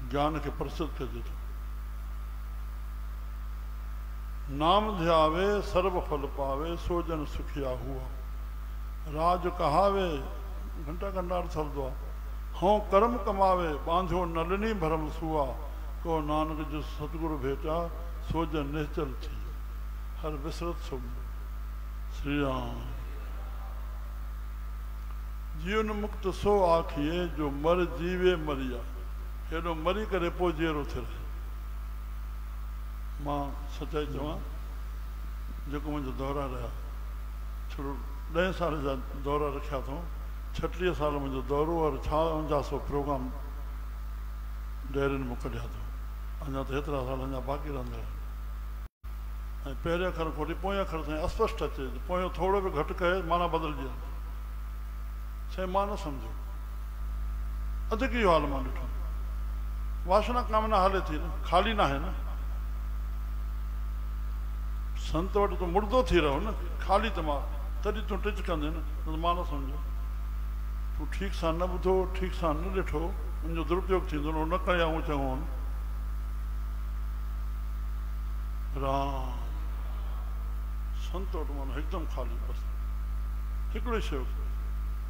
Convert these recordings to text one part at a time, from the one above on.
ज्ञान खे प्रसिद्ध कजे थो। नाम ध्यावे सर्व फल पावे सो जन सुखिया हुआ। राज कहावे घंटा घंटा अर्थ हलंदो आहे। हों कर्म कमावे बांधियो नलनी भरम सुआ। को नानक जो सतगुरु भेटा सो जन निश्चल थी। हर विसरत सुम श्री राम। जीवन मुक्त सो आखिए जो मर जीवे मरिया। हेॾो मरी करे पोइ जीअरो थिए रहे। मां सचाई चवां, जेको मुंहिंजो दौरा रहिया, छो 10 साल जा दौरा रखिया अथऊं। 36 साल मुंहिंजो दौरो और 5600 प्रोग्राम डेरियुनि में कढिया अथऊं। अञा त हेतिरा साल अञा बाक़ी रहंदा आहिनि। ऐं पहिरें अखर खोटी पोएं अखर ताईं अस्पष्ट अचे, पोयों थोरो बि घटि कये माना बदिलजी वञे। साईं मां न सम्झो, अधु की हाल मां ॾिठो। वासना कामना हले थी न, खाली न आहे न। संत वटि तूं मुर्दो थी रहो न, खाली त मां तॾहिं तूं टिच कंदे न। मां न सम्झो, तूं ठीक सां न ॿुधो, ठीक सां न ॾिठो, उनजो दुरुपयोग थींदो न कयाऊं चङो राम। संत वटि माना हिकदमि खाली, बसि हिकिड़ो शइ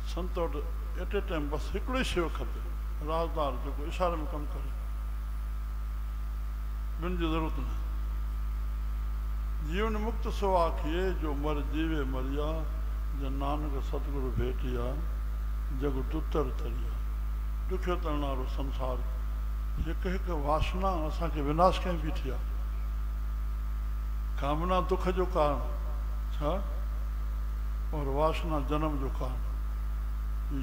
संत वटि एट ए टाइम बसि हिकिड़ो शइ खपे, राज़दार जेको इशारे में कमु करे, ॿिनि जी ज़रूरत न। जीवन मुक्त सो आखिए जो मर जीवे मरिया। जन नानक सतगुरु भेटिया जग दुतर तरिया। ॾुखियो तरण वारो संसार, हिकु हिकु वासना असांखे विनाश कहीं बीठी आहे। कामना दुख जो कारण छा, और वासना जन्म जो कारण।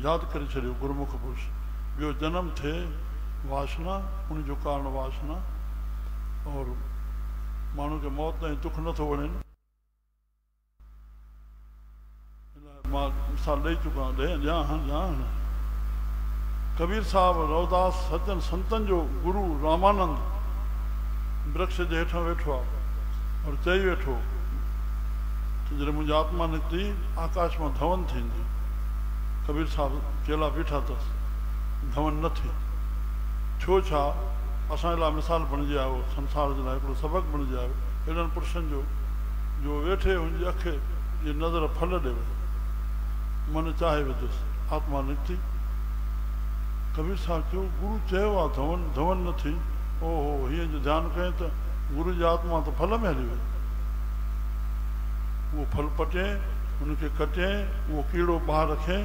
यादि करे छॾियो गुरुमुख पुरुष। ॿियो जन्म थिए वासना, उन जो कारण वासना। और माण्हू खे मौत ताईं दुख नथो वणे। मां मिसाल ॾेई चुका ॾियां। कबीर साहब रवदास सज्जन संतन जो गुरु रामानंद वृक्ष जे हेठां वेठो आहे और चई वेठो त जॾहिं मुंहिंजी आत्मा निकिती आकाश मां धवन थींदी। कबीर साहब चेला बीठा अथसि, धवन न थी। छो छा, असांजे लाइ मिसाल बणिजी आयो, संसार जे लाइ हिकिड़ो सबक़ु बणिजी आयो। हेॾनि पुरुषनि जो वेठे हुनजी अखि जी नज़र फल ॾे वई, मन चाहे विधुसि, आत्मा निकिती। कबीर साहब चयो गुरु चयो आहे धवन न थी। ओहो, हीअं जो ध्यानु कयईं त गुरु जी आत्मा त फल में हली वई। उहो फल पटे, हुनखे कटे, उहो कीड़ो ॿाहिरि रखे।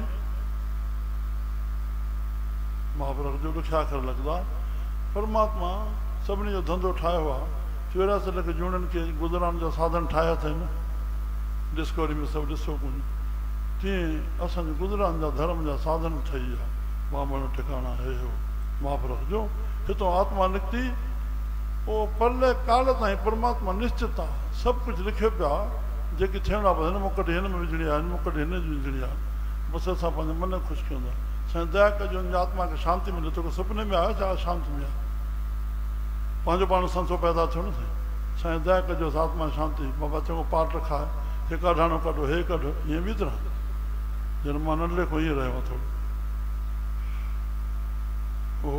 महाभारत जो ॾुखिया अखर लॻंदा। परमात्मा सभिनी जो धंधो ठाहियो आहे। 84 लख जूणनि खे गुज़रान जा साधन ठाहिया अथई। डिस्कवरी में सभु ॾिसो कोन, तीअं असांजे गुज़रान जा धर्म जा साधन ठही विया। बामण ठिकाणा हे हो महाभारत जो। हितां आत्मा निकिती, पोइ पल काल ताईं परमात्मा निश्चित आहे। सभु कुझु लिखियो पिया, जेकी थियण आहे हिन मूं कढी हिन में विझणी आहे, हिन मूं कढी हिन जी विझणी आहे। बसि असां पंहिंजे मन ख़ुशि कंदा। साईं दया कजो, हुनजी आत्मा खे शांति मिले। तोखे सुपिने में आयो छा शांति में आहे? पंहिंजो पाण संसो पैदा थियो न साईं। साईं दया कजोसि आत्मा शांति। बाबा चङो पाठ रखाए, हे कढाणो कढो, हे कढो, ईअं बि तरह जॾहिं मां नंढड़े खां ईअं रहियो थोरो। ओ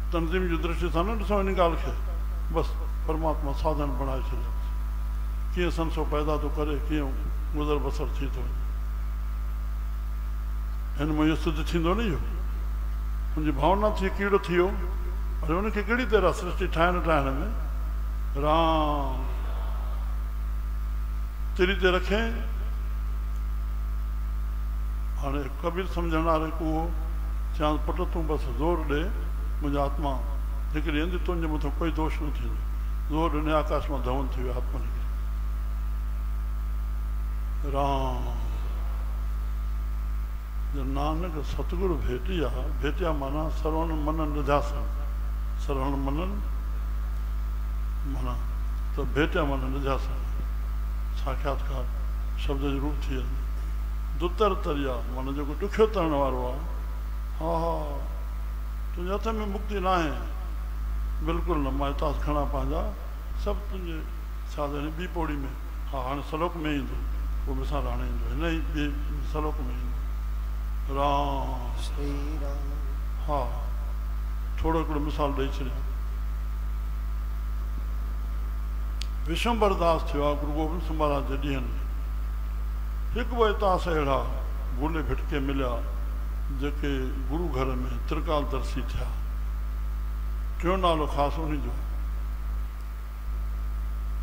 तनज़ीम जी दृष्टि सां न ॾिसो इन ॻाल्हि खे। बसि परमात्मा साधन बणाए छॾियो। कीअं संसो पैदा थो करे, कीअं गुज़र बसर थी थो। हिन में इहो सिद्ध थींदो न। इहो मुंहिंजी भावना थी, कीड़ो थी वियो। अरे हुनखे कहिड़ी तरह सृष्टि ठाहिण में राम तिरी ते रखे। हाणे कबीर सम्झण वारे उहो चयां पुट तूं बसि ज़ोर ॾे, मुंहिंजी आत्मा हिकिड़ी ईंदी, तुंहिंजे मथां कोई दोष न थींदो। ज़ोर ॾिने आकाश मां धवन थी वियो, आत्मा निकिरी। राम नानक सतगुरु भेटिया। भेटिया माना श्रवण मनन निध्यासन। श्रवण मनन माना त भेटिया माना निध्यासन, साक्षात्कार शब्द जो रूप थी वञे। दुतर तरिया माना जेको ॾुखियो तरण वारो आहे। हा तुंहिंजे हथ में मुक्ति न आहे, बिल्कुलु न। मां हितां खणा पंहिंजा सभु तुंहिंजे छा ॿी पौड़ी में। हा हाणे सलोक में ईंदो, पोइ मिसाल हाणे ईंदो, हिन ई ॿी सलोक में ईंदो। राम श्री राम। हा थोरो हिकिड़ो मिसाल ॾेई छॾियां। विशंबर दास थियो आहे गुरु गोबिंद सिंह महाराज जे ॾींहंनि में। हिकु ॿ इतास अहिड़ा भूले भिटके मिलिया जेके गुरु घर में त्रिकालदर्शी थिया। टियों नालो ख़ासि उन जो।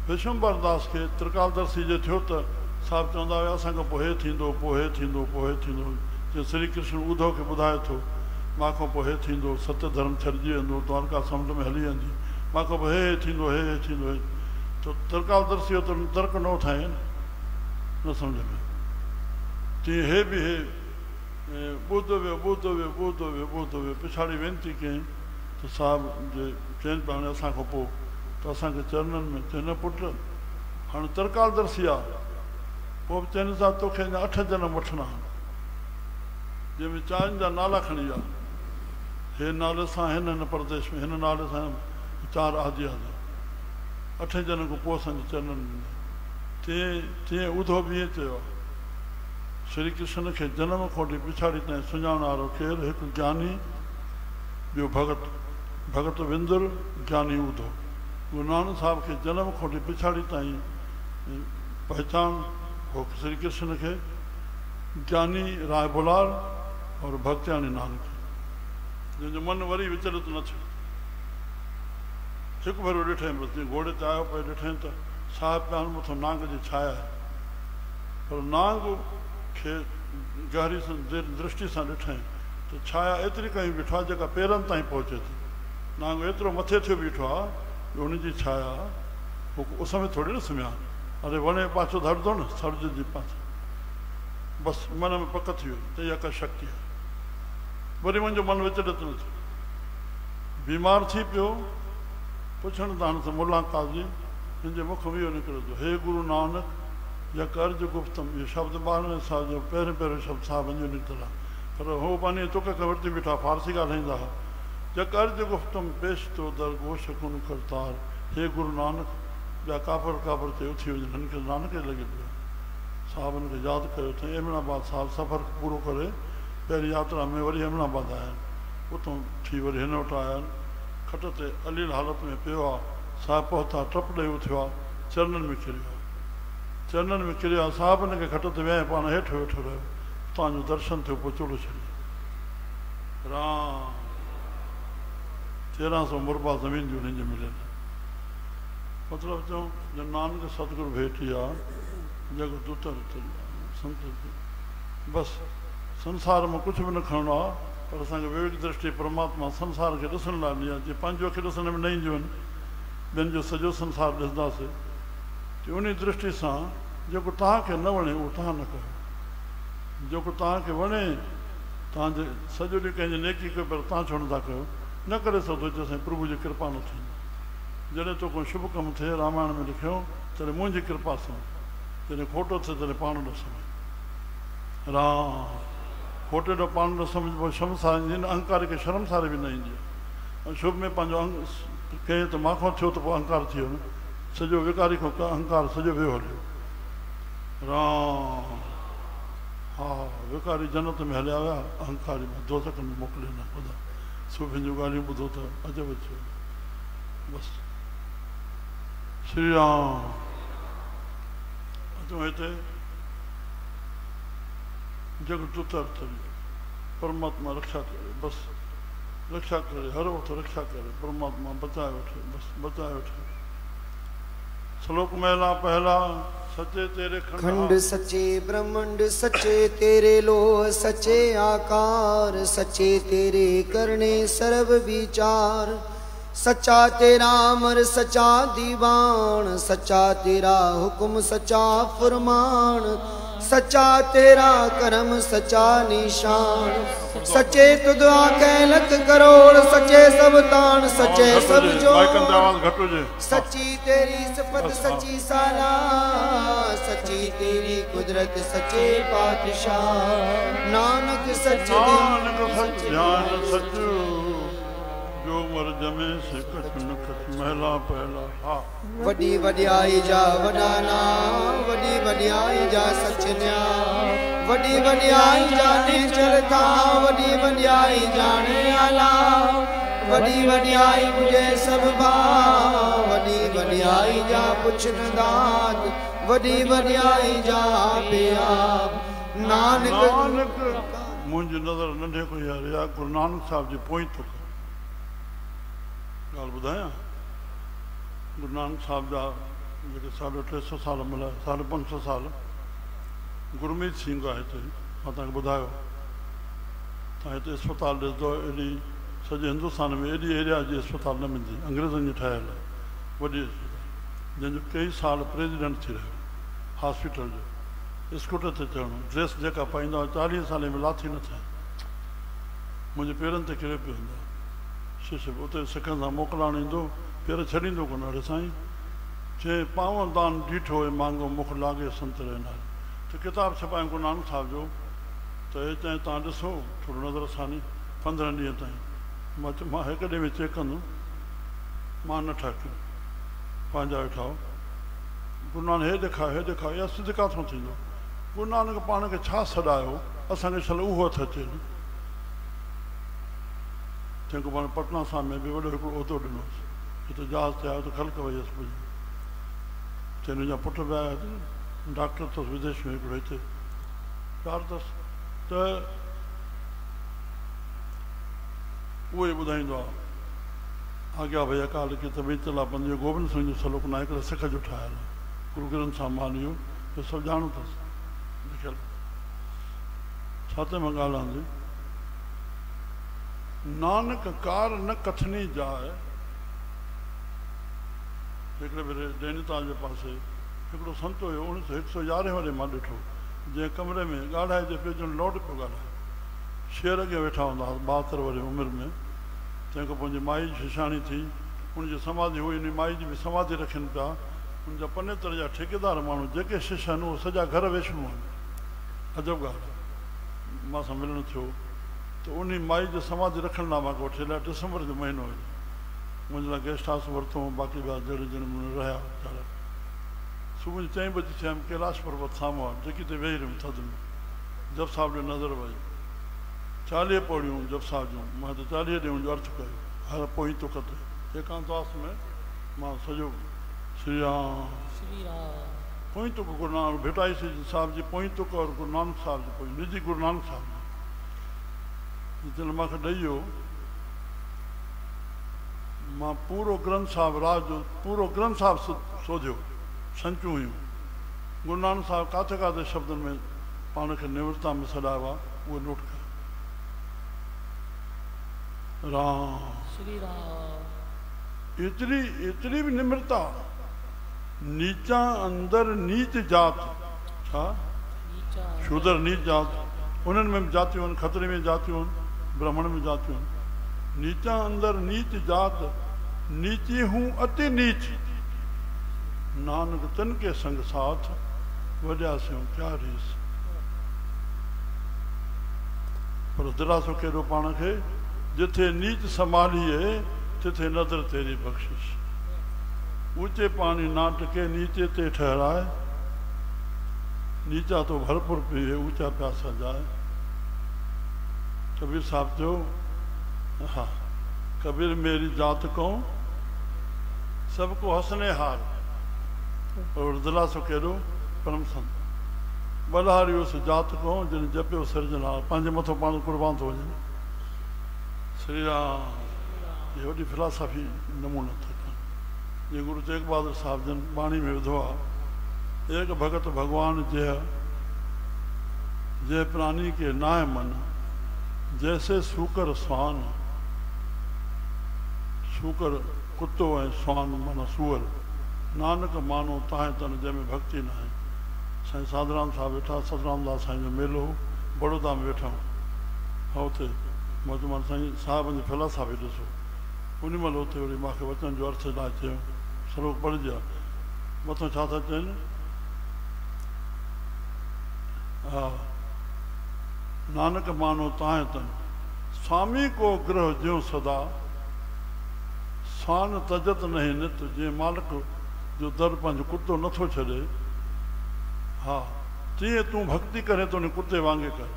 विशंबर दास खे त्रिकालदर्शी जो थियो त साहिबु चवंदा हुआ असांखां पोइ हे थींदो, पोइ हे थींदो, पोइ हे थींदो। जे श्री कृष्ण उद्धव खे ॿुधाए थो मांखां पोइ हे थींदो, सत्य धर्म छॾिजी वेंदो, द्वारका समुंड में हली वेंदी, मांखां पोइ हे थींदो, हे थींदो। तो त्रिकालदर्शी त तर्क न ठाहे न सम्झ में। तीअं हे बि हे ॿुधो वियो पिछाड़ी वेनती कयईं त साहिबु जे चइनि पिया हाणे असांखां पोइ त असांखे चरणनि में चए न पुट हाणे त्रिकालदर्शी आहे। पोइ बि चइनि साहिबु तोखे अञा 8 जनम वठणा आहिनि, जंहिंमें 4 जा नाला खणी आ। हे नाले सां हिन प्रदेश में, हिन नाले सां 4 आदि 8 जनम खां पोइ असांजे चरणनि में। तीअं उद्धव बि ईअं चयो आहे श्री कृष्ण खे जनम खां वठी पिछाड़ी ताईं सुञाणण वारो केरु? हिकु ज्ञानी, ॿियो भगत, भगत विंदुर, ज्ञानी उद्धव। गुरु नानक साहिब खे जनम खां वठी पिछाड़ी ताईं पहचान हो श्री कृष्ण खे ज्ञानी राय बुलार और भक्त्यानी नानक, जंहिंजो मन वरी विचलित न थियो। हिकु भेरो ॾिठई बसि, जीअं घोड़े ते आयो पियो ॾिठई त साहिबु पिया मथां नांग जी छाया आहे, पर नांग खे गहरी दृष्टि सां ॾिठई त छाया एतिरी कहीं बीठो आहे जेका पेरनि ताईं पहुचे थी। नांग एतिरो मथे थियो बीठो आहे उनजी छाया हू उस में थोरी न सुम्हिया। अरे वणे पाछो धरंदो न सर्ज जी पासे, बसि मन में पक थी वियो त इहा का शक्ति आहे। वरी मुंहिंजो मन विचलित न थियो, बीमार थी पियो। पुछण त हाणे त मुला काज़ी हिनजे मुख में इहो निकिरे थो, हे गुरु नानक या कर्ज गुप्तम। इहो शब्द 12वें साल जो पहिरियों शब्द साहिब जो निकितल आहे, पर हो पंहिंजे तुक खे वरिती बीठा, फारसी ॻाल्हाईंदा हुआ। या कर्ज गुप्तम पेश तो दर गोश कुन करतार। हे गुरु नानक, ॿिया काफ़र ते उथी वञनि, हिन खे नानक लॻे पियो। साहिबनि खे यादि कयो अथई। अहमदाबाद साहिबु सफ़र पूरो करे पहिरीं यात्रा में वरी अहमदाबाद आया आहिनि, उतां थी वरी हिन वटि आया आहिनि। खट ते अलील हालत में पियो आहे। साहिबु पहुता, टप ॾेई उथियो आहे, चरणनि में किरियो आहे। चरणनि में किरियो आहे, साहिबु हिन खे खट ते विया, पाण हेठि वेठो रहियो। तव्हांजो दर्शन थियो, पोइ चुलो छॾियो। राम 1300 मुरबा ज़मीन जूं हिन जे मिलियल। मतिलबु चऊं जब नानक सतगुरु भेटी आहे जग दुतर संत। बसि संसार में कुझु बि न खणणो आहे, पर असांखे विवेक दृष्टि परमात्मा संसार खे ॾिसण लाइ ॾिनी आहे। जीअं पंहिंजो अखि ॾिसण में न ईंदियूं आहिनि, ॿियनि जो सॼो संसार ॾिसंदासीं त उन दृष्टि सां जेको तव्हांखे न वणे उहो तव्हां न कयो, जेको तव्हांखे वणे तव्हांजे सॼो ॾींहुं कंहिंजी नेकी कयो, पर तव्हां छो नथा कयो? न करे सघंदो जेसिताईं प्रभु जी कृपा न थींदी। जॾहिं तो कोई शुभ कमु थिए, रामायण में लिखियो, तॾहिं मुंहिंजी कृपा सां, जॾहिं खोटो थिए तॾहिं पाण न सम्झ। राम खोटे ॾो पाण न सम्झबो, शर्मसार ईंदी, अहंकार खे शर्मसारी बि न ईंदी आहे। ऐं शुभ में पंहिंजो कई त मां खां थियो त पोइ अहंकार थी वियो न, सॼो विकारी खां अहंकार सॼो वियो हलियो। राम हा विकारी जन्नत में हलिया विया, अहंकारी में दोज़ख में मोकिले न। ॿुधा सुभियुनि जूं ॻाल्हियूं ॿुधो त अजब अचे। बसि श्री राम। अचूं हिते जग तुतर परमात्मा रक्षा करे, बसि रक्षा करे, हर वक़्तु रक्षा करे, परमात्मा बचाए वठे, बसि बचाए वठे। श्लोक महिला पहला। सचे तेरे खंड सचे ब्रह्मांड सचे तेरे लोह सचे आकार, सचे तेरे करने सर्व विचार। सच्चा तेरा अमर सच्चा दीवान, सच्चा तेरा हुक्म सच्चा फरमान। सच्चा तेरा करम सच्चा निशान। सच्चे तुदवा कै लख करोड़, सच्चे सब तान सच्चे सब जोड़। सच्ची तेरी सिफत सच्ची साला, सच्ची तेरी कुदरत सच्चे पातशाह। नानक सच्चे ध्यान सच्चो जो मर जमे से कछ न कछ। महिला पहला। हाँ वडी वडियाई जा वडाना, वडी वडियाई जा सचन्या। वडी वडियाई जाने चलता, वडी वडियाई जाने आला। वडी वडियाई मुझे सब भाव वडी वडियाई जा पुछन दाद वडी वडियाई जा पिया नानक नानक मुंहिंजी नज़र नंढे को यार या गुरु नानक साहिब जी पोइ थो ॻाल्हि ॿुधायां गुरु नानक साहिब जा जेके 350 साल मिलिया 550 साल गुरमीत सिंह आहे हिते मां तव्हांखे ॿुधायो तव्हां हिते अस्पताल ॾिसंदो एॾी सॼे हिंदुस्तान में एॾी एरिया जी अस्पताल न मिलंदी अंग्रेज़नि जी ठहियल वॾी अस्पताल जंहिंजो कई साल प्रेसिडेंट थी रहियो हॉस्पिटल जो स्कूटर ते चढ़णो ड्रेस जेका पाईंदा हुआ 40 साले में लाथी न थिया मुंहिंजे पेरनि ते किरे पियो हूंदो शिष्य उते सिखनि सां मोकिलाइणु ईंदो पेर छॾींदो कोन अड़े साईं चए पावन दान ॾीठो ऐं मांगो मुख लागे संत रहंदा त किताब छपायूं गुरु नानक साहिब जो त हे चई तव्हां ॾिसो थोरो नज़रसानी 15 ॾींहं ताईं मां हिकु ॾींहं में चेक कंदुमि मां न ठाकियो पंहिंजा वेठा गुरु नानक हे ॾेखार या सिद्ध काथो थींदो गुरु नानक पाण खे छा सॾायो असांखे छल उहो हथु अचे चइको पाण पटना साहिब में बि वॾो हिकिड़ो उहिदो ॾिनोसि हिते जहाज़ ते आयो त ख़लक वई हुअसि पुॼी चइनि मुंहिंजा पुट बि आया डॉक्टर अथसि विदेश में हिकिड़ो हिते प्यार अथसि त उहो ई ॿुधाईंदो आहे आज्ञा भई अकाल की तबीयत ला बंदी गोबिंद सिंह जो सलोक न आहे हिकिड़े सिख जो ठाहियल गुरु ग्रंथ साहिब मान इहो सभु ॼाणो अथसि लिखियलु छा ते मां ॻाल्हाईंदी नानक कार न कथनी जाए हिकिड़े भेरे नैनीताल जे पासे हिकिड़ो संत हुयो 111 वारे मां ॾिठो जंहिं कमरे में ॻाल्हाए जे पियो ॼण लौट पियो ॻाल्हाए शेर अॻे वेठा हूंदा हुआ 72 वारी उमिरि में तंहिंखां पोइ माई जी शिशाणी थी उनजी समाधि हुई उन माई जी बि समाधि रखनि पिया उनजा पनेतर जा ठेकेदार माण्हू जेके शिष्य आहिनि उहे सॼा घर वेष्णू आहिनि अजब ॻाल्हि मां सां मिलणु थियो त उन माई जो समाधि रखण लाइ मां वठी लाइ डिसंबर जो महीनो हुयो मुंहिंजे लाइ गेस्ट हाउस वरितो बाक़ी ॿिया जहिड़े जहिड़े नमूने रहिया वीचारा सुबुह जो 4 बजे थियमि कैलाश पर्वत साम्हूं आहे जेकी ते वेही रहियमि थधि में जप साहिब जो नज़र वई 40 पौड़ियूं जप साहिब जूं मां त 40 ॾींहं जो अर्थ कयो हर पोइ तुक ते एकांतवास में मां सॼो श्री राम पोइ तुक गुरु नानक भेटाई साहिब जी पोइ तुक और गुरु नानक साहिब जी पोइ निजी गुरु नानक साहिब जॾहिं मूंखे ॾेई वियो मां पूरो ग्रंथ साहिब रात जो पूरो ग्रंथ साहिब सोधियो संचूं हुयूं गुरु नानक साहिब काथे काथे शब्दनि में पाण खे निवृत्ता में सॾायो आहे उहो नोट कयो राम श्री राम एतिरी बि निम्रता नीचा अंदर नीच जात छा शूदर नीच जात उन्हनि में जातियूं आहिनि खतरे में जातियूं आहिनि ब्राह्मण में जातियूं आहिनि नीचा अंदर नीच जात नीची हूं अति नीच नानक तन के संग साथ वॼा सियूं क्या रीस पर दिलासो कहिड़ो पाण खे जिथे नीच संभालीए तिथे नज़र तेरी बख़्शिश ऊंचे पानी ना टके नीचे ते ठहराए नीचा तो भरपूर पिए ऊंचा प्यासा जाए कबीर साहब जो हाँ कबीर मेरी जात को सबको हंसने हार और दिलासो कहिड़ो परम संत बलहारी उस जात को जिन जपियो सिरजनहार पंहिंजे मथां पाण कुर्बान थो वञे श्री राम ये वॾी फिलासफ़ी नमूनो थो ये गुरु तेग बहादुर साहिब जन बाणी में विधो आहे एक भगत भगवान जय प्राणी के नाय मन जैसे सूकर स्वान सूकर कुत्तो ऐं स्वान माना सूअर नानक मानो ताहे तन जंहिंमें भक्ति न आहे साईं साधराम साहिब वेठा सतराम दास साईं जो मेलो बड़ौदा में वेठा हा हुते मौजूमान साईं साहिबनि जी फिलासफ़ी ॾिसो उन महिल हुते वरी मूंखे वचन जो अर्थ लाइ चयो सलोक पढ़िजे आहे मथां छा था चवनि हा नानक मानो ताहे तन स्वामी को ग्रह ज्यों सदा स्वान तजत नहीं नित जीअं मालिक जो दर पंहिंजो कुतो नथो छॾे हा तीअं तूं भक्ति करे तो उन कुते वांगुरु कर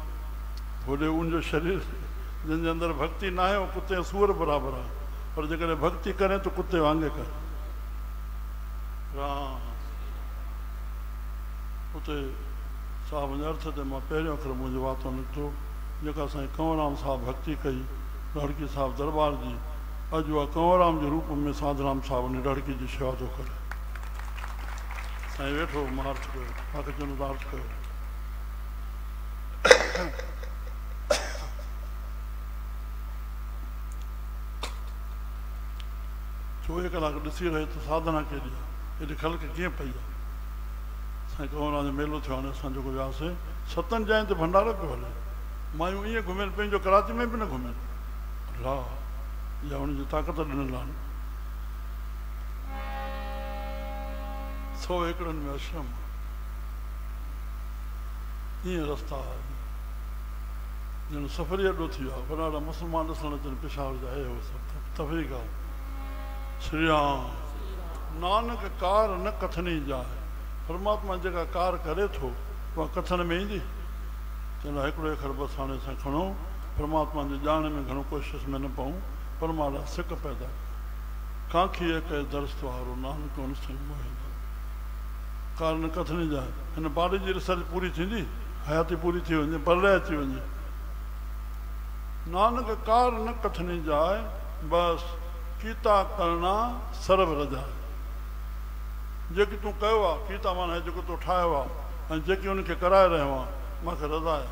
भोले उनजो शरीर जिनके अंदर भक्ति ना है वो कुत्ते सूअर बराबर है, पर जेकॾहिं भक्ति करें तो कुत्ते वांगे कर। उते साहब जे अर्थ ते मां पहिरियों अखर मुंहिंजो वातो निकितो, जेका साईं कंवरराम साहब भक्ति कई ढड़की साहब दरबार जी, अॼु उहा कंवरराम जे रूप में साधराम साहब उन ढड़की जी शेवा थो करे। साईं वेठो मां अर्थ कयो, तव्हांखे चवंदो त अर्थ कयो। चोवीह कलाक ॾिसी रहे त साधना केॾी आहे, हेॾी ख़लक कीअं पई आहे। साईं कंवरराम जो मेलो थियो हाणे असां जेको वियासीं, 7 जॻहियुनि ते भंडारो पियो हले, मायूं ईअं घुमनि पियूं जो कराची में बि न घुमनि। अला इहा हुनजी ताक़त ॾिनल आहे। 100 एकड़नि में आश्रम, ईअं रस्ता ॼण सफ़री अॾो थी वियो आहे। वॾा वॾा मुस्लमान ॾिसण अचनि पेशावर जा, हे हो सभु तफ़री ॻाल्हि। श्री राम नानक कार न कथनी जाए, परमात्मा जेका कार करे थो उहा कथन में ईंदी। चवंदा हिकिड़ो अखर बसि हाणे असां खणो, परमात्मा जे ॼाण में घणो कोशिशि में न पऊं, परमात्मा सिक पैदा कांखी कए दरस्त वारो नानक उन सां मोहे। कार न कथनी जाए, हिन बाड़ी जी रिसर्च पूरी थींदी, हयाती पूरी थी वञे, परले अची वञे। नानक कार न कथनी जाए, बसि कीता करणा सर्व रजा। जेकी तूं कयो आहे कीता माना जेको तूं ठाहियो आहे ऐं जेकी उनखे कराए रहियो आहे, मूंखे रज़ा आहे।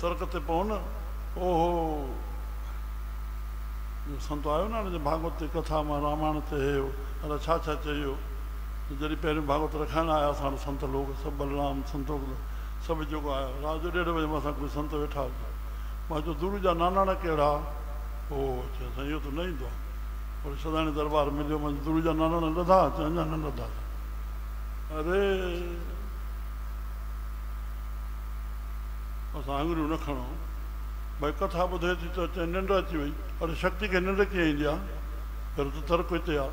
तर्क ते पओ न। ओहो संत आयो न हुनजे भागवत ते कथा मां रामायण ते हे अलाए छा छा चयो। जॾहिं पहिरियों भागवत रखाइण आया असां संत लोग सभु, बलराम संतोष सभु जेको आया, राति जो 1:30 बजे असां कोई संत वेठा हुआ। मां चयो गुरू जा नानाणा कहिड़ा? पोइ चयो साईं इहो त न ईंदो आहे। वरी सदाणी दरबार मिलियो, मां गुरू जा नानाणा लधा, चयो अञा न लधा। अरे असां आङुरियूं न खणो, भई कथा ॿुधे थी त चए निंड अची वई। अरे शक्ति खे निंड कीअं ईंदी आहे? पहिरियों त तर्क हिते आहे,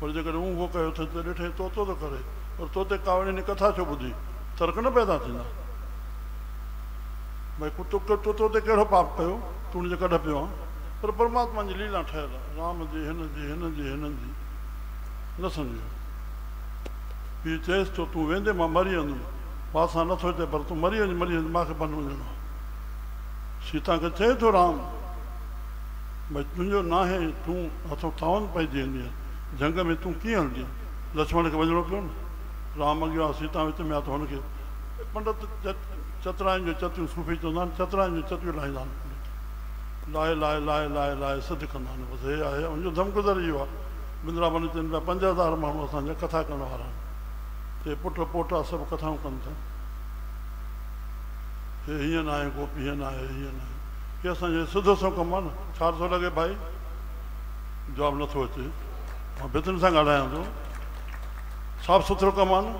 पर जेकॾहिं उहो कयो त ॾिठे तोतो थो करे, पर तोते कावड़े कथा छो ॿुधी? तर्क न पैदा थींदा। भई तोतो ते कहिड़ो पाप कयो, तूं हुनजे कढ पियो आहे। पर परमात्मा जी लीला ठहियल आहे, राम जी हिन जी हिन जी हिननि जी न सम्झो। हीअ चएसि थो तूं वेंदे मां मरी वेंदुमि, मासां नथो चए, पर तूं मरी वञ, मरी वञ, मूंखे बन वञिणो आहे। सीता खे चए थो राम, भई तुंहिंजो न आहे, तूं हथो तावन पइजी वेंदी, जंग में तूं कीअं हलंदी? लक्ष्मण खे वञिणो पियो न, राम अॻियां सीता विच में आहे, त हुनखे पंडित चतराइनि जो चतियूं सूफ़ी चवंदा आहिनि, चतराइनि जो चतियूं लाहींदा आहिनि, लाहे लाहे लाहे लाहे लाहे सिद्ध कंदा आहिनि। बसि हे आहे हुनजो दम गुज़र इहो आहे। बिंद्रावन चवनि पिया 5000 माण्हू असांजा कथा करण वारा आहिनि, ते पुट पोटा सभु कथाऊं कनि था। हे हीअं न आहे गोपी, हीअं न आहे, हीअं न आहे। हे असांजे सिधो सो कमु आहे न। छा थो लॻे भाई? जवाबु नथो अचे, मां भितुनि सां ॻाल्हायां थो। साफ़ु सुथिरो कमु आहे न,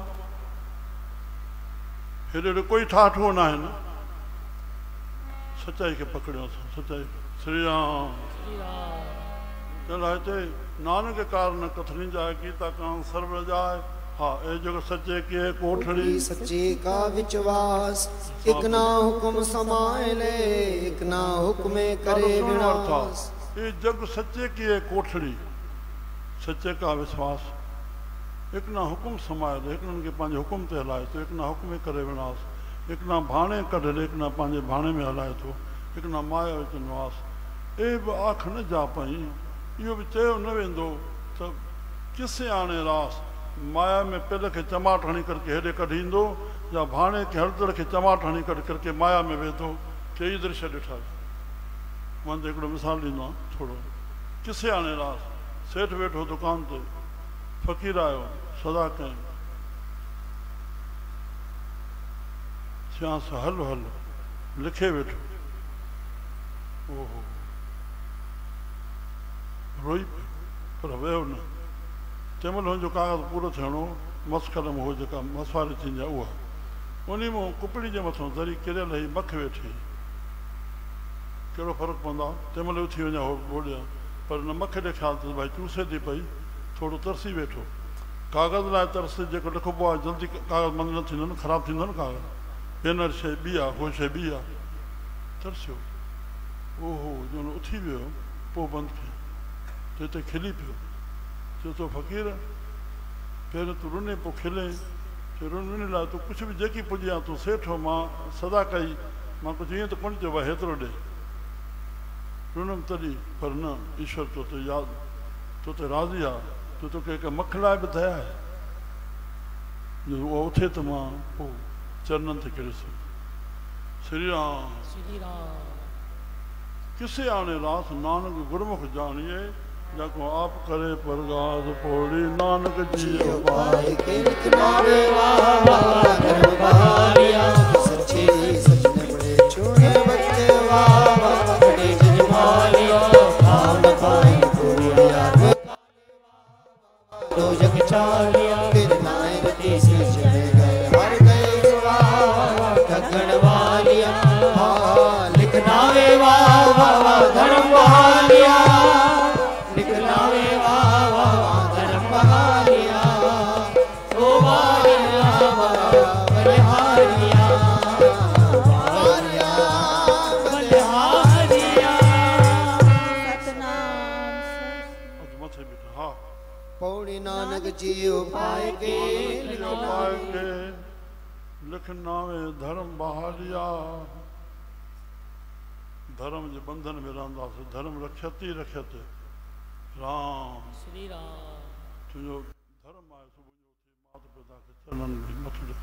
हेॾे हेॾे कोई ठाठो न आहे न। सचाई खे पकड़ियो असां, सचाई। श्री राम चवंदा हिते नानक कार न कथनी जाए, गीता कान सर्व जाए। हा ए जेको सचे के कोठड़ी, सच्चे का विश्वास, एक ना हुक्म समाए ले, एक ना हुक्मे करे विनाश। ये जग सच्चे की है कोठड़ी, सच्चे का विश्वास, एक ना हुक्म समाए ले, एक उनके पंहिंजे हुक्म ते हलाए तो, एक ना हुक्मे करे विनाश, एक ना भाणे कढ ले, एक ना पंहिंजे भाणे में हलाए तो, एक ना माया विच निवास। ए बि आख न जा पई, इहो बि चयो न वेंदो त किसे आणे रास, माया में पिल खे चमाट हणी करके हेॾे कढींदो, या भाणे खे हड़दड़ खे चमाट हणी कढ करके माया में वेंदो। चई दृश्य ॾिठा। मां त हिकिड़ो मिसाल ॾींदो आहियां थोरो। किसे आणे रास, सेठ वेठो दुकान ते, फ़क़ीर आयो, सदा कयईं, सियांस हल हल, लिखे वेठो। ओहो रोई पियो, पर वियो न। तंहिं महिल हुनजो कागज़ पूरो थियणो, मस्कलम हो जेका मसवारी थींदी आहे उहा, उन में कुपड़ी जे मथां दरी किरियल हुई, मख वेठी, कहिड़ो फ़र्क़ु पवंदो आहे? तंहिं महिल उथी वञा हो ॿोॾियां, पर हुन मख ॾे ख़्यालु अथसि भाई चूसे थी पई, थोरो तरसी वेठो। कागज़ लाइ तरस जेको लिखिबो आहे, जल्दी कागज़ बंदि न थींदो न, ख़राबु थींदो न कागज़। हींअर शइ ॿी आहे, उहा शइ ॿी आहे, तरसियो। ओहो जो उथी वियो पोइ बंदि कयो त हिते खिली पियो चयो तो फ़क़ीर पहिरियों तूं रुने पोइ खिले चयो रुने लाइ तूं कुझु बि जेकी पुॼी आहे तूं सेठ हो मां सदा कई मां कुझु ईअं त कोन चयो भाई हेतिरो ॾे रुनमि तॾहिं पर न ईश्वर तो ते यादि तो ते राज़ी आहे तो तोखे हिकु मख लाइ बि दया आहे जो उहा उथे त मां पोइ चरणनि ते किरसि श्री राम किसे आने रास नानक गुरमुख जानिए जाको आप करे परगास पौड़ी नानक जी उपाय के निकनावे वाह धर्म बहारिया सच्चे सच ने बड़े छोड़े बच्चे वाह बड़े जजमालिया भाव न पाई पूरिया तो जग चालिया तेरे नायक से चढ़े गए हर गए वाह ठगण वालिया लिखनावे वाह धर्म बहालिया लिखनावे वाह धर्म बहालिया ओ वालिया बलिहारिया वालिया बलिहारिया आज मथे बैठा हाँ पौड़ी नानक जी उपाय के लिखनावे धर्म बहालिया धर्म जे बंधन में रहंदासीं धर्म रखयति रखयति राम श्री राम तुंहिंजो धर्म आहे सुबुह जो उथी माता पिता खे चरणनि में मथो ॾे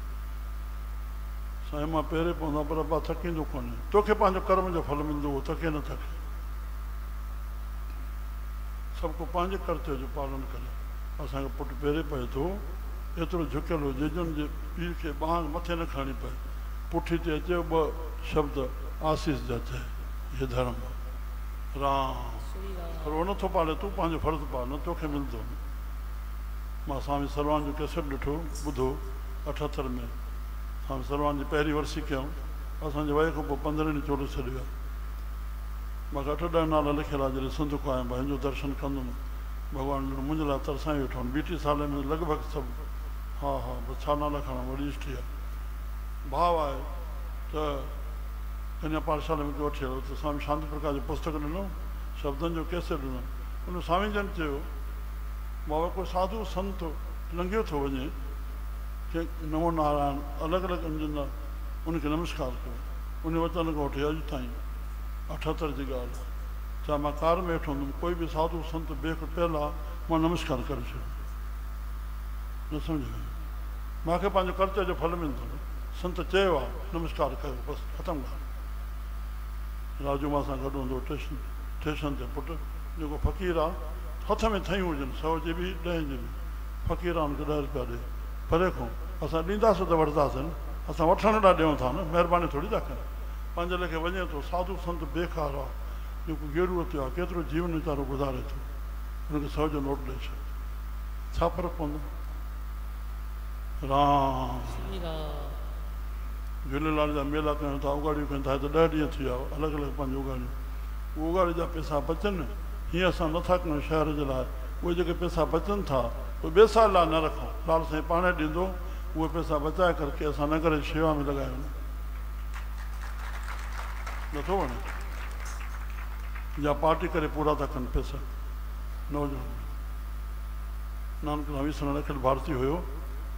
साईं मां पहिरें पवंदा पर अब्बा थकींदो कोन्हे तोखे पंहिंजो कर्म जो फल मिलंदो उहो थके न थके सभु को पंहिंजे कर्तव्य जो पालन करे असांखे पुटु पहिरें पए थो एतिरो झुकियल हुजे जन जे पीउ खे ॿांह मथे न खणणी पए पुठी ते अचे ॿ शब्द आसीस जा चए हे धर्म राम पर उहो नथो पाले तूं पंहिंजो फर्ज़ु पाल न तोखे मिलंदो मां स्वामी सर्वान जो कैसेट ॾिठो ॿुधो 78 में स्वामी सर्वान जी पहिरीं वर्सी कयूं असांजे वये खां पोइ 15 ॾींहं चोलो छॾियो आहे मूंखे 8-10 नाला लिखियल आहे जॾहिं सिंध खां आयुमि भाई हिनजो दर्शन कंदुमि भॻवान मुंहिंजे लाइ तरसाई वेठो 32 साल में लॻभॻि सभु हा हा बसि छा नाला खणा वॾी हिस्ट्री आहे भाव आहे त कन्या पाठशाला में वठी हलो त स्वामी शांति प्रकाश जो पुस्तक ॾिनो शब्दनि जो कैसेट ॾिनो उन स्वामी जन चयो बाबा कोई साधु संत लंघियो थो वञे के नमो नारायण अलॻि अलॻि अंजन उनखे नमस्कार कयो उन वचन खां वठी अॼु ताईं 78 जी ॻाल्हि आहे चाहे मां कार में वेठो हूंदुमि कोई बि साधु संत बेख पियल आहे मां नमस्कार करे छॾियो न सम्झ में मूंखे पंहिंजो कर्तव्य जो फल मिलंदो संत चयो आहे नमस्कार कयो बसि ख़तमु ॻाल्हि राजू मां सां गॾु हूंदो स्टेशन ते पुटु जेको फ़क़ीर आहे हथ में थयूं हुजनि 100 जी बि 10 जी बि फ़क़ीरान खे 10 रुपया ॾे परे खां असां ॾींदासीं त वठंदासीं न असां वठण लाइ ॾियूं था न महिरबानी थोरी था कयूं पंहिंजे लेखे वञे थो साधु संत बेकार आहे जेको गेरूअ ते आहे केतिरो जीवन वीचारो गुज़ारे थो हुनखे 100 जो नोट ॾेई छॾ छा फ़र्क़ु पवंदो राम झूलेलाल जा मेला कयूं था उगाड़ियूं कयूं था त 10 ॾींहं थी विया अलॻि अलॻि पंहिंजी उगाड़ियूं उहे उगाड़ी जा पैसा बचनि हीअं असां नथा कयूं शहर जे लाइ उहे जेके पैसा बचनि था उहे ॿिए साल लाइ न रखूं लाल साईं पाण ॾींदो उहे पैसा बचाए करके असां न करे शेवा में लॻायूं नथो वणे या पार्टी करे पूरा था कनि पैसा नौजवान नानक हवीसन रखियल भारती हुयो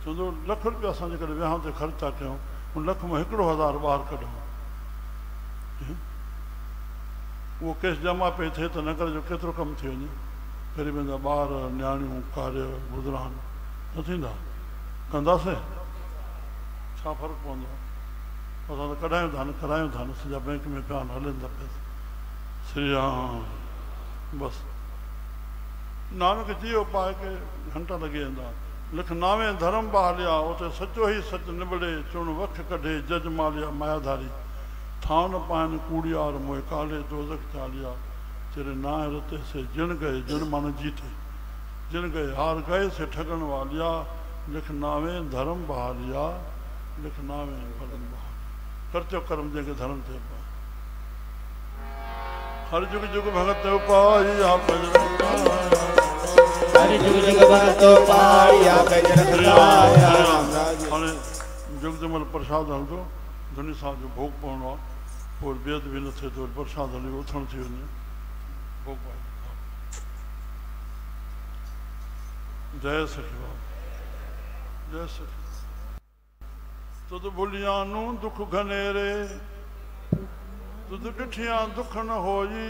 चवंदो लख रुपया असां जेकॾहिं विहांउ ते ख़र्च था कयूं उन लख में 1,000 ॿाहिरि कढूं उहो केस जमा पई थिए त नगर जो केतिरो कमु थी वञे ग़रीबनि जा ॿार न्याणियूं कार्य बुज़ुर्ग न थींदा कंदासीं छा फ़र्क़ु पवंदो असां त कढायूं था न करायूं था न सॼा बैंक में पिया आहिनि हलनि था पैसा श्री राम बसि नानक जी उपाय के घंटा लॻी वेंदा लिख नावे धर्म बहालिया उते सचो ई सच निबड़े चुण वख कढे जज मालिया मायाधारी थान पाइन कूड़ियार मोए काले दोज़ख चालिया तेरे नाय रते से जिण गए जिण मन जीते जिण गए हार गए से ठगन वालिया लिख नावे धर्म बहालिया लिख नावे फलन बहालिया करचो कर्म जंहिंखे धर्म थे हर जुग जुग भगत उपाय आप हर जुग जुग भगत उपाय आप हाणे जुग जमल प्रसाद हलंदो धनी साहब जो भोग पवणो आहे और बेद भी न थे तो प्रसाद हली उथण थी वञे भोग पाए। जय सखी बाबा जय सखी। तुद भुलियानू दुख घनेरे तुद डिठिया दुख न होई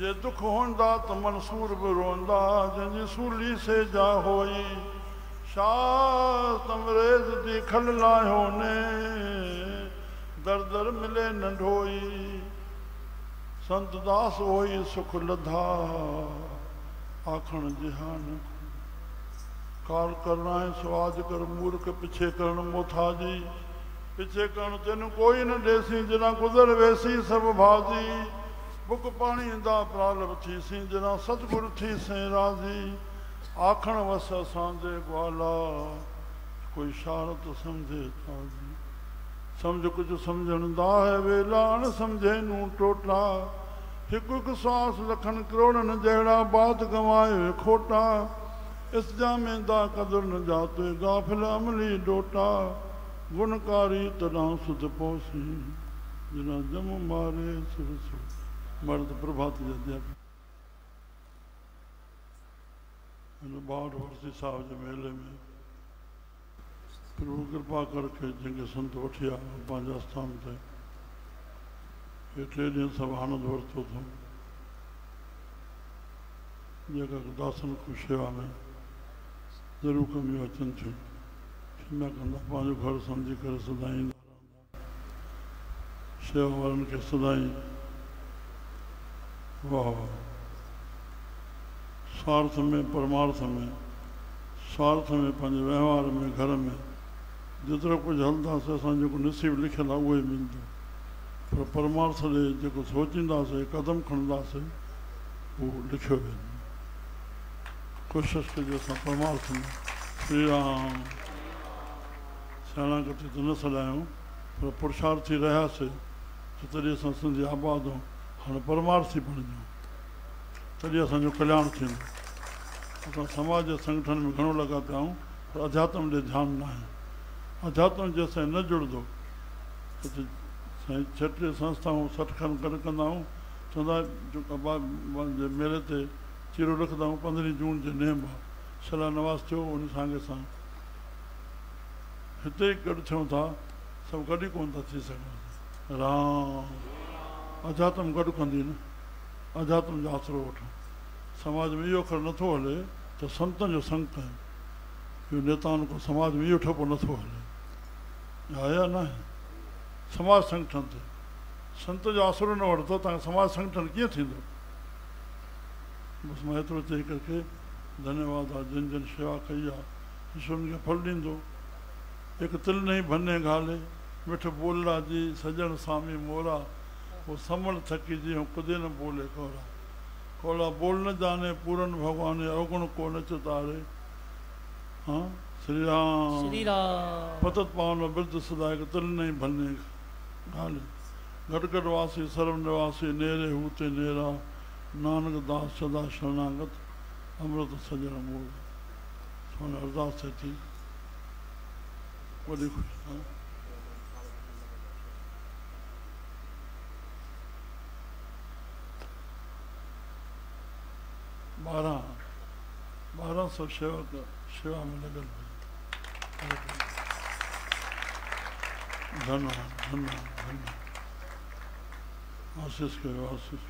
जे दुख होंदा तो मंसूर भी रोंदा जंजी सूली से जा होई शाह तमरेज दी खल लायो ने दर दर मिले नंढोई संत दास होई सुख लधा आखण जिहान काल करना है स्वाज कर मूर्ख पिछे करण मोथा जी पिछे करण तेन कोई न देसी जना गुजर वैसी सब भाजी बुक पानी दा प्रालभ थी सी जना सतगुर थी से राजी आखण वस सांदे ग्वाला कोई शारत समझे ताजी समझ कुछ समझण दा है वेला न समझे नू टोटा हिक हिक सांस लखन करोड़न जहिड़ा बात गवाए खोटा इस जामे दा कदर न जाते गाफिल अमली डोटा गुणकारी तदा सुध पोसी जिना जम मारे सुरसु मर्द प्रभात जद्या 62 वर्षी साहब जे मेले में प्रभु कृपा करके जिनके संत वठिया पंहिंजा स्थान ते ये 3 ॾींहं सभु आनंद वरितो अथऊं जेका दासन को शेवा में ज़रूरु कमियूं अचनि थियूं क्षमा कंदा पंहिंजो घर सम्झी करे सदाईं ईंदा रहंदा शेवा वारनि खे सदाईं वाह वाह स्वार्थ में परमार्थ में स्वार्थ में पंहिंजे व्यवहार में घर में जेतिरो कुझु हलंदासीं असां जेको नसीब लिखियलु आहे उहो ई मिलंदो पर परमार्थ ॾे जेको सोचींदासीं कदम खणंदासीं उहो लिखियो वेंदो कोशिशि कजे असां परमार्थ में श्री राम शरणागति त न सॾायूं पर पुरुषार्थी रहियासीं त तॾहिं असां सिंधी आबाद आहियूं हाणे परमार्थी बणिजूं तॾहिं असांजो कल्याण थींदो असां समाज जे संगठन में घणो लॻा पिया आहियूं पर अध्यात्म ॾे ध्यानु न आहे अध्यात्म जंहिंसां न जुड़ंदो त साईं 36 संस्थाऊं 60 खनि गॾु कंदा आहियूं चवंदा मेले ते चीरो रखंदा आहियूं 15 जून जे नेम आहे शिलान्यास थियो उन सांगे सां हिते ई गॾु थियूं था सभु गॾु ई कोन था थी सघनि राम अध्यात्म गॾु कंदी न अध्यात्म जो आसरो वठो समाज में इहो अखर नथो हले त संतनि जो संग कयूं इहो नेताउनि को समाज में इहो ठपो नथो हले आहे या न आहे समाज संगठन ते संत जो आसरो न वठंदो तव्हांखे समाज संगठन कीअं थींदो बसि मां एतिरो चई करके धन्यवाद आहे जिन जिन शेवा कई आहे ईश्वर खे फल ॾींदो हिकु तिल नहीं भन्ने घाले मिठ बोला जी सजण स्वामी मोरा वो समल थकी जी हूँ खुदे न बोले कोरा कोला बोल न जाने पूरन भगवान अवगुण को न चितारे हाँ श्री राम पतत पावन बिरद सदाए तिल नहीं भन्ने घाले घट घट वासी सर्व निवासी नेरे हूते नेरा नानक दास सदा शरणागत अमृत सजण मोर सोने अरदास थी वॾी ख़ुशी हाँ? 1200 सेवा में लगल धन्यवाद धन्यवाद धन्यवाद आशीष करो आशीष